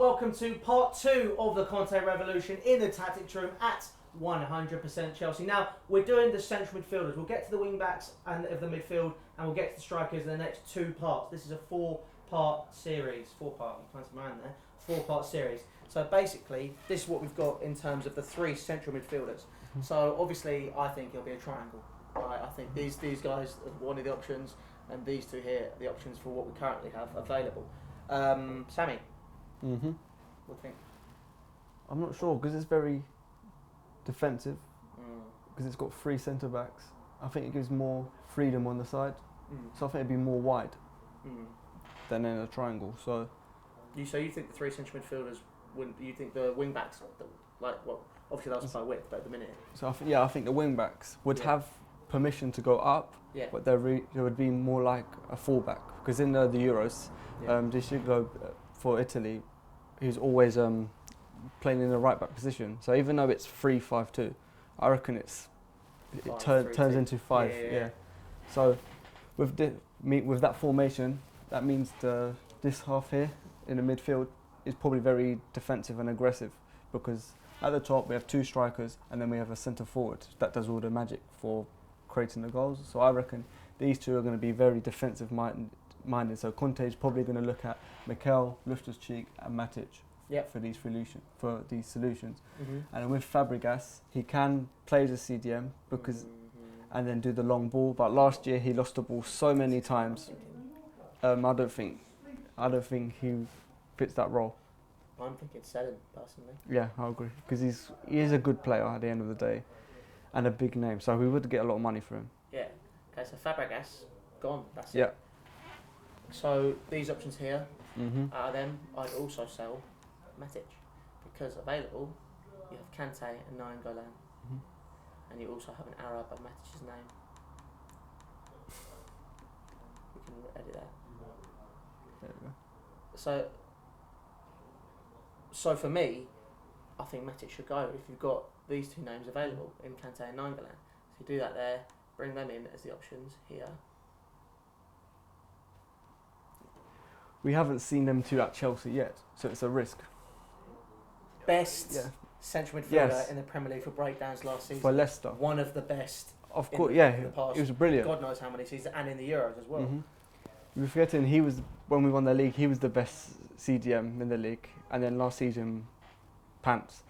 welcome to part 2 of the Conte revolution in the tactics room at 100% Chelsea. Now, we're doing the central midfielders. We'll get to the wing-backs and of the midfield, and we'll get to the strikers in the next 2 parts. This is a 4-part series. 4-part, you planted my hand there. 4-part series. So basically, this is what we've got in terms of the 3 central midfielders. So obviously, I think it'll be a triangle. Right? I think these guys are one of the options, and these 2 here are the options for what we currently have available. Sami, what do you think? I'm not sure because it's very defensive. Because it's got 3 centre backs. I think it gives more freedom on the side. So I think it'd be more wide than in a triangle. So you think the 3 central midfielders wouldn't? You think the wing backs, obviously that's by width, but at the minute. So I think the wing backs would have permission to go up, but there would be more like a fullback because in the Euros, they should go for Italy. He's always playing in the right back position. So even though it's 3-5-2, I reckon it turns into 5. Yeah. So with that formation, that means this half here in the midfield is probably very defensive and aggressive because at the top we have 2 strikers and then we have a centre forward that does all the magic for creating the goals. So I reckon these 2 are going to be very defensive minded. So Conte is probably going to look at Mikel, Loftus-Cheek and Matic for these solutions. And with Fabregas, he can play as a CDM because and then do the long ball. But last year he lost the ball so many times. I don't think he fits that role. I'm thinking selling personally. Yeah, I agree because he is a good player at the end of the day, and a big name. So we would get a lot of money for him. Yeah. Okay, so Fabregas gone. That's it. So these options here, out of them, I'd also sell Matic because available you have Conte and Nainggolan, and you also have an Arab of Matic's name. We can edit that. There we go. So for me, I think Matic should go if you've got these 2 names available in Conte and Nainggolan. So you do that there, bring them in as the options here. We haven't seen them 2 at Chelsea yet, so it's a risk. Best central midfielder in the Premier League for breakdowns last season. For Leicester. One of the best. Of course, in the past. He was brilliant. God knows how many seasons, and in the Euros as well. We're forgetting when we won the league, he was the best CDM in the league, and then last season, pants.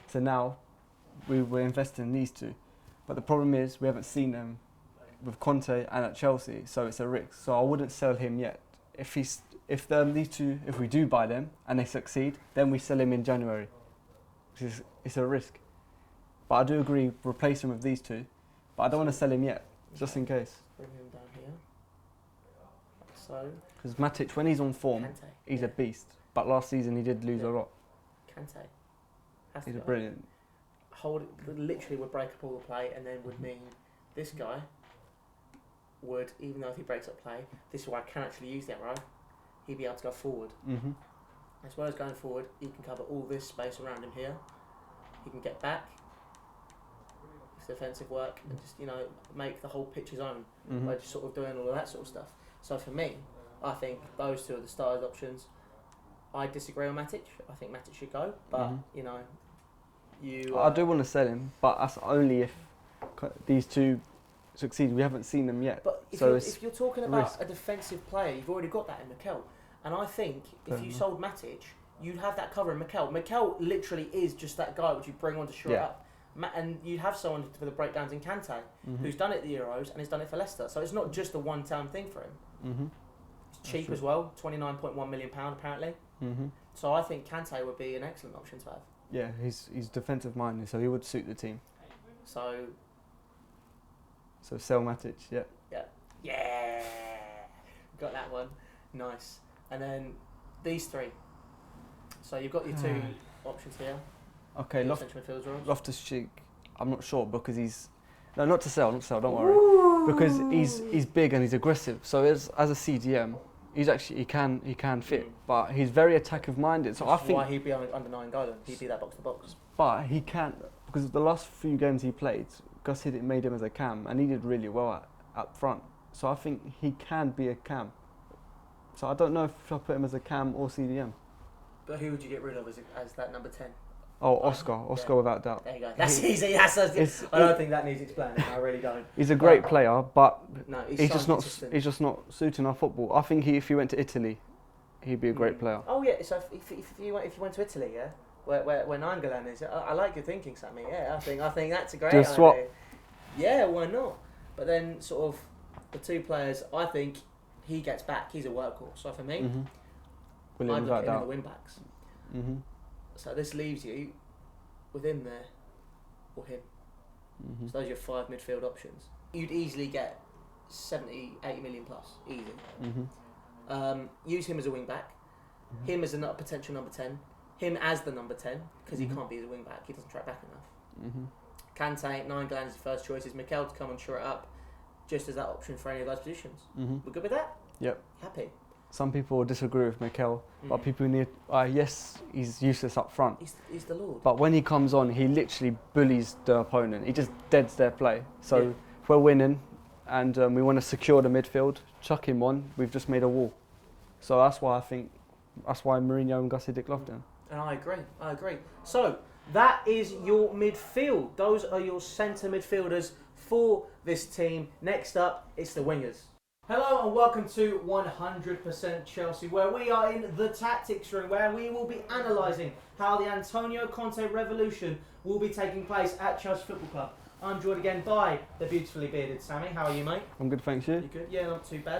So now, we're investing in these 2. But the problem is, we haven't seen them with Conte and at Chelsea, so it's a risk. So I wouldn't sell him yet. If we do buy them and they succeed, then we sell him in January. It's a risk. But I do agree, replace him with these 2. But I don't want to sell him yet, just in case. Bring him down here. So. Because Matic, when he's on form, he's a beast. But last season he did lose a lot. Conte. He's brilliant. Literally would break up all the play and then would mean this guy would, even though if he breaks up play, this is where I can actually use the arrow, he'd be able to go forward. As well as going forward, he can cover all this space around him here. He can get back, it's defensive work, and just make the whole pitch his own by just sort of doing all of that sort of stuff. So for me, I think those 2 are the started options. I disagree on Matic. I think Matic should go, but I do want to sell him, but that's only if these 2 succeed. We haven't seen them yet. But if you're talking about a defensive player, you've already got that in Mikel. And I think if you sold Matic, you'd have that cover in Mikel. Mikel literally is just that guy which you bring on to shore it up. And you'd have someone for the breakdowns in Conte, who's done it at the Euros and has done it for Leicester. So it's not just a one-time thing for him. It's cheap as well, £29.1 million apparently. So I think Conte would be an excellent option to have. Yeah, he's defensive minded, so he would suit the team. So sell Matic, Yeah. Got that one. Nice. And then these 3. So you've got your 2 options here. Okay, Loftus-Cheek, I'm not sure because not to sell, don't worry. Because he's big and he's aggressive. So as a CDM, he can fit, but he's very attacking minded. So I think why he'd be under 9 goals. He'd be that box to box. But he can't because the last few games he played, Gus Hiddink made him as a cam, and he did really well up front. So I think he can be a cam. So I don't know if I put him as a cam or CDM. But who would you get rid of as that number 10? Oh, Oscar without doubt. There you go. That's easy. I don't think that needs explaining. I really don't. He's a great player, but no, he's just not suiting our football. I think if he went to Italy, he'd be a great player. Oh yeah. So if you went to Italy, yeah, where Nainggolan is, I like your thinking, Sami. Yeah, I think that's a great idea. Swap. Yeah, why not? But then sort of the two players, I think he gets back. He's a workhorse. So for me, I'd look at him in the wing backs. So this leaves you with him there or him. So those are your 5 midfield options. You'd easily get 70, 80 million plus, easy. Use him as a wing back, him as a potential number 10, him as the number 10, because he can't be as a wing back, he doesn't track back enough. Conte, Nainggolan is his first choices, Mikel to come and shore it up, just as that option for any of those positions. We're good with that? Yep. Happy? Some people disagree with Mikel, but people need. Yes, he's useless up front. He's the Lord. But when he comes on, he literally bullies the opponent. He just deads their play. So if we're winning, and we want to secure the midfield, chuck him on. We've just made a wall. So that's why Mourinho and Gussie Dick loved him. And I agree. So that is your midfield. Those are your centre midfielders for this team. Next up, it's the wingers. Hello and welcome to 100% Chelsea, where we are in the tactics room, where we will be analysing how the Antonio Conte revolution will be taking place at Chelsea Football Club. I'm joined again by the beautifully bearded Sami. How are you, mate? I'm good, thanks you. You good? Yeah, not too bad.